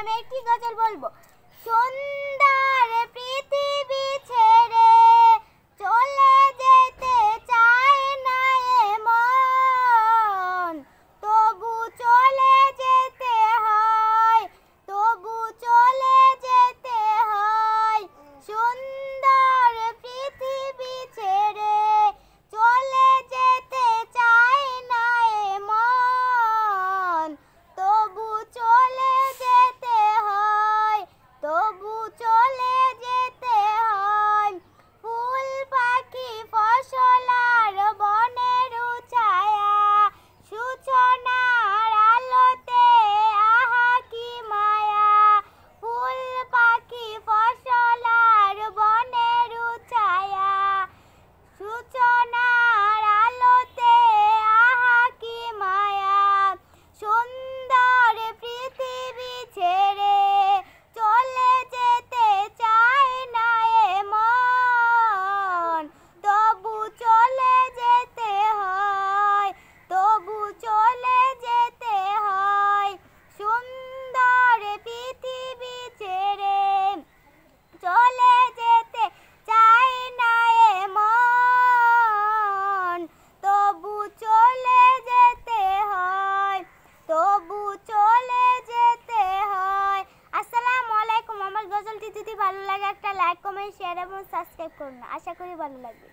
আমি একটি গজল বলবো। সুন্দর পৃথিবী ছেড়ে চলে যেতে চায় না এমন, তবু চলে যেতে হয়, তবু চলে যেতে হয়। সুন্দর পৃথিবী ছেড়ে চলে যেতে চায় না এমন, তবু চলে যেতে হয়, তবু চলে যেতে হয়। ফুল পাখি ফসল আর বনের ছায়া সূচনার আলোতে আহা কি মায়া। ফুল পাখি ফসল আর বনের ছায়া সূচনার আলোতে আহা কি মায়া। সুন্দর পৃথিবী ছেড়ে চলে যেতে চায় না এমন, তবু চলে যেতে হয়, তবু চলে যেতে হয়। সুন্দর পৃথিবী ছেড়ে চলে যেতে চায় না এমন, তবু চলে যেতে হয়, তবু চলে যেতে হয়। আসসালামু আলাইকুম। আমার গজলটি যদি ভালো লাগে একটা লাইক, কমেন্ট, শেয়ার এবং সাবস্ক্রাইব করুন। আশা করি ভালো লাগবে।